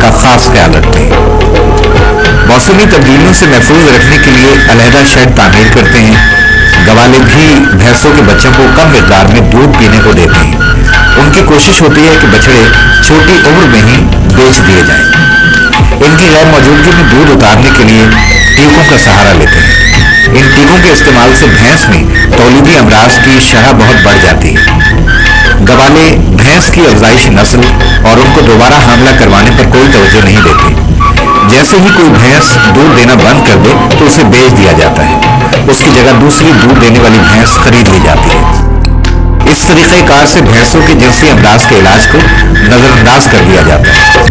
کا خاص خیال رکھتے ہیں۔ موسمی تبدیلیوں سے محفوظ رکھنے کے لیے علیحدہ شیڈ تعمیر کرتے ہیں۔ گوالے بھی بھینسوں کے بچوں کو کم مقدار میں دودھ پینے کو دیتے ہیں۔ ان کی کوشش ہوتی ہے کہ بچڑے چھوٹی عمر میں ہی بیچ دیے جائیں۔ ان کی غیر موجودگی میں دودھ اتارنے کے لیے ٹیکوں کا سہارا لیتے ہیں۔ ان ٹیکوں کے استعمال سے بھینس میں تولیدی امراض کی شرح بہت بڑھ جاتی ہے۔ گوالے بھینس کی افزائش نسل اور ان کو دوبارہ حاملہ کروانے پر کوئی توجہ نہیں دیتے۔ جیسے ہی کوئی بھینس دودھ دینا بند کر دے تو اسے بیچ دیا جاتا ہے۔ اس کی جگہ دوسری دودھ دینے والی بھینس خرید لی جاتی ہے۔ اس طریقہ کار سے بھینسوں کے جنسی امراض کے علاج کو نظر انداز کر دیا جاتا ہے۔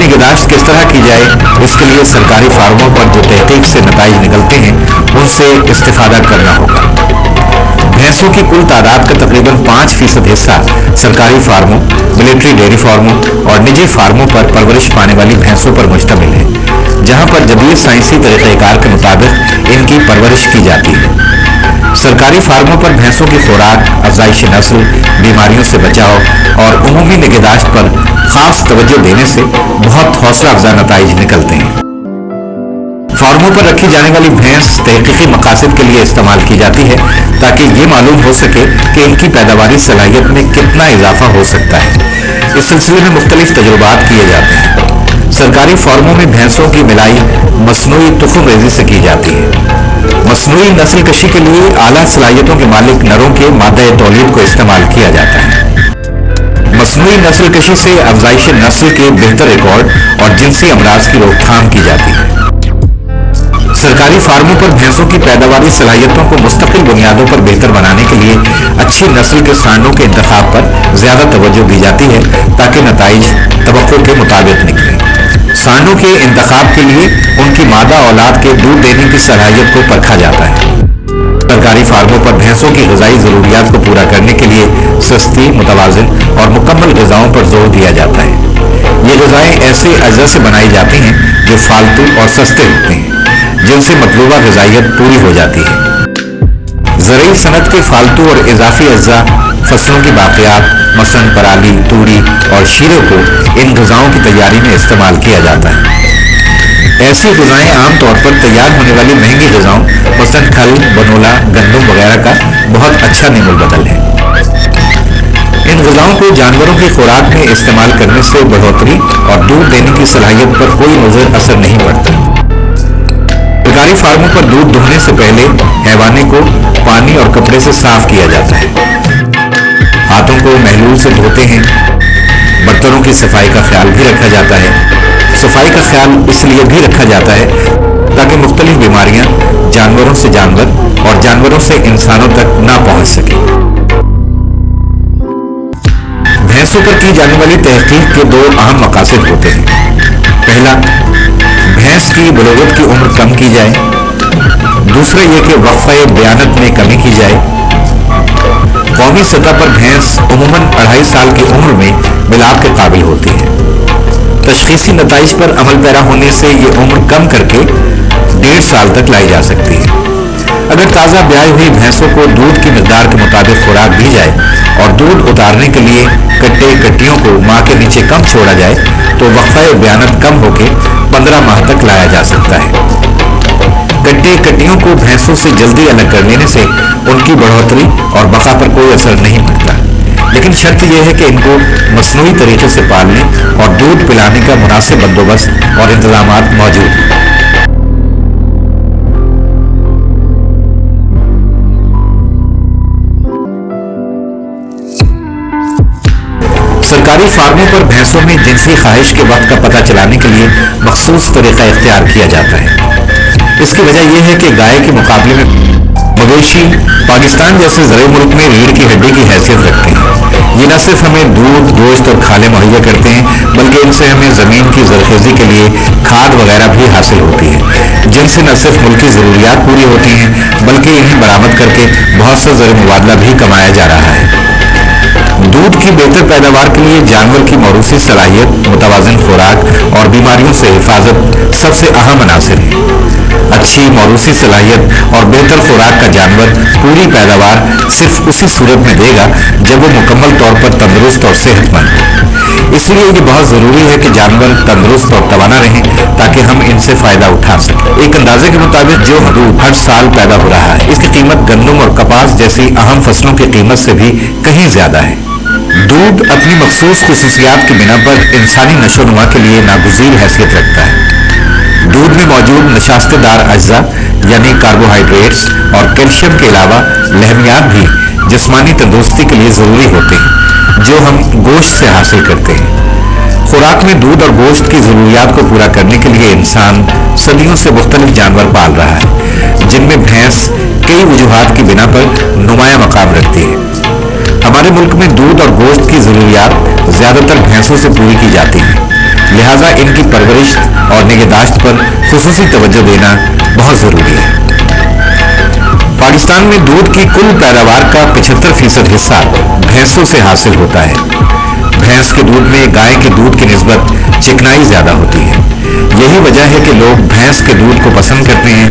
نگہداشت کس طرح کی جائے، اس کے لیے سرکاری فارموں پر جو تحقیق سے نتائج نکلتے ہیں ان سے استفادہ کرنا ہوگا۔ بھینسوں کی کل تعداد کا تقریباً 5% حصہ سرکاری فارموں، ملٹری ڈیری فارموں اور نجی فارموں پر پرورش پانے والی بھینسوں پر مشتمل ہے، جہاں پر جدید سائنسی طریقہ کار کے مطابق ان کی پرورش کی جاتی ہے۔ سرکاری فارموں پر بھینسوں کی خوراک، افزائش نسل، بیماریوں سے بچاؤ اور عمومی نگہداشت پر خاص توجہ دینے سے بہت حوصلہ افزا نتائج نکلتے ہیں۔ فارموں پر رکھی جانے والی بھینس تحقیقی مقاصد کے لیے استعمال کی جاتی ہے تاکہ یہ معلوم ہو سکے کہ ان کی پیداواری صلاحیت میں کتنا اضافہ ہو سکتا ہے۔ اس سلسلے میں مختلف تجربات کیے جاتے ہیں۔ سرکاری فارموں میں بھینسوں کی ملائی مصنوعی تخم ریزی سے کی جاتی ہے۔ مصنوعی نسل کشی کے لیے اعلیٰ صلاحیتوں کے مالک نروں کے مادہ تولید کو استعمال کیا جاتا ہے۔ مصنوعی نسل کشی سے افزائش نسل کے بہتر ریکارڈ اور جنسی امراض کی روک تھام کی جاتی ہے۔ سرکاری فارموں پر بھینسوں کی پیداواری صلاحیتوں کو مستقل بنیادوں پر بہتر بنانے کے لیے اچھی نسل کے سانڈوں کے انتخاب پر زیادہ توجہ دی جاتی ہے تاکہ نتائج توقع کے مطابق نکلیں۔ سانڈوں کے انتخاب کے لیے ان کی مادہ اولاد کے دودھ دینے کی صلاحیت کو پرکھا جاتا ہے۔ سرکاری فارموں پر بھینسوں کی غذائی ضروریات کو پورا کرنے کے لیے سستی، متوازن اور مکمل غذاؤں پر زور دیا جاتا ہے۔ یہ غذائیں ایسے اجزاء سے بنائی جاتی ہیں جو فالتو اور سستے ہوتے ہیں، جن سے مطلوبہ غذائیت پوری ہو جاتی ہے۔ زرعی صنعت کے فالتو اور اضافی اجزاء، فصلوں کی باقیات مثلاً پرالی، توری اور شیرے کو ان غذاؤں کی تیاری میں استعمال کیا جاتا ہے۔ ایسی غذائیں عام طور پر تیار ہونے والی مہنگی غذاؤں مثلاً کھل، بنولا، گندم وغیرہ کا بہت اچھا نعم البدل ہے۔ ان غذاؤں کو جانوروں کی خوراک میں استعمال کرنے سے بڑھوتری اور دودھ دینے کی صلاحیت پر کوئی مضر اثر نہیں پڑتا۔ سرکاری فارموں پر دودھ دہنے سے پہلے حیوانے کو پانی اور کپڑے سے صاف کیا جاتا ہے۔ ہاتھوں کو محلول سے دھوتے ہیں۔ برتنوں کی صفائی کا خیال بھی رکھا جاتا ہے۔ صفائی کا خیال اس لیے بھی رکھا جاتا ہے تاکہ مختلف بیماریاں جانوروں سے جانور اور جانوروں سے انسانوں تک نہ پہنچ سکیں۔ بھینسوں پر کی جانے والی تحقیق کے دو اہم مقاصد ہوتے ہیں۔ پہلا، بھینس کی بلوغت کی عمر کم کی جائے۔ دوسرا یہ کہ وقفہ بیانت میں کمی کی جائے۔ قومی سطح پر بھینس عموماً 2.5 سال کی عمر میں ملاپ کے قابل ہوتی ہے۔ تشخیصی نتائج پر عمل پیرا ہونے سے یہ عمر کم کر کے 1.5 سال تک لائی جا سکتی ہے۔ اگر تازہ بیائی ہوئی بھینسوں کو دودھ کی مقدار کے مطابق خوراک دی جائے اور دودھ اتارنے کے لیے کٹیوں کو ماں کے نیچے کم چھوڑا جائے تو وقفہ بیانت کم ہو کے 15 ماہ تک لایا جا سکتا ہے۔ کٹیوں کو بھینسوں سے جلدی الگ کر لینے سے ان کی بڑھوتری اور بقا پر کوئی اثر نہیں پڑتا، لیکن شرط یہ ہے کہ ان کو مصنوعی طریقے سے پالنے اور دودھ پلانے کا مناسب بندوبست اور انتظامات موجود ہیں۔ سرکاری فارموں پر بھینسوں میں جنسی خواہش کے وقت کا پتہ چلانے کے لیے مخصوص طریقہ اختیار کیا جاتا ہے۔ اس کی وجہ یہ ہے کہ گائے کے مقابلے میں مویشی پاکستان جیسے زرعی ملک میں ریڑھ کی ہڈی کی حیثیت رکھتے ہیں۔ یہ نہ صرف ہمیں دودھ، گوشت اور کھالیں مہیا کرتے ہیں بلکہ ان سے ہمیں زمین کی زرخیزی کے لیے کھاد وغیرہ بھی حاصل ہوتی ہے، جن سے نہ صرف ملکی ضروریات پوری ہوتی ہیں بلکہ انہیں برآمد کر کے بہت سا زرعی مبادلہ بھی کمایا جا رہا ہے۔ دودھ کی بہتر پیداوار کے لیے جانور کی موروثی صلاحیت، متوازن خوراک اور بیماریوں سے حفاظت سب سے اہم عناصر ہیں۔ اچھی موروثی صلاحیت اور بہتر خوراک کا جانور پوری پیداوار صرف اسی صورت میں دے گا جب وہ مکمل طور پر تندرست اور صحت مند ہو۔ اس لیے یہ بہت ضروری ہے کہ جانور تندرست اور توانا رہیں تاکہ ہم ان سے فائدہ اٹھا سکیں۔ ایک اندازے کے مطابق جو دودھ ہر سال پیدا ہو رہا ہے، اس کی قیمت گندم اور کپاس جیسی اہم فصلوں کی قیمت سے بھی کہیں زیادہ ہے۔ دودھ اپنی مخصوص خصوصیات کی بنا پر انسانی نشو و نما کے لیے ناگزیر حیثیت رکھتا ہے۔ دودھ میں موجود نشاستہ دار اجزاء یعنی کاربوہائیڈریٹس اور کیلشیم کے علاوہ لحمیات بھی جسمانی تندرستی کے لیے ضروری ہوتے ہیں، جو ہم گوشت سے حاصل کرتے ہیں۔ خوراک میں دودھ اور گوشت کی ضروریات کو پورا کرنے کے لیے انسان صدیوں سے مختلف جانور پال رہا ہے، جن میں بھینس کئی وجوہات کی بنا پر نمایاں مقام رکھتی ہے۔ ہمارے ملک میں دودھ اور گوشت کی ضروریات زیادہ تر بھینسوں سے پوری کی جاتی ہیں، لہٰذا ان کی پرورش اور نگہداشت پر خصوصی توجہ دینا بہت ضروری ہے۔ پاکستان میں دودھ کی کل پیداوار کا 75% حصہ بھینسوں سے حاصل ہوتا ہے۔ بھینس کے دودھ میں گائے کے دودھ کی نسبت چکنائی زیادہ ہوتی ہے۔ یہی وجہ ہے کہ لوگ بھینس کے دودھ کو پسند کرتے ہیں۔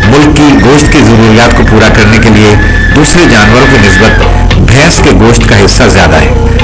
ملک کی گوشت کی ضروریات کو پورا کرنے کے لیے دوسرے جانوروں کی نسبت بھینس کے گوشت کا حصہ زیادہ ہے۔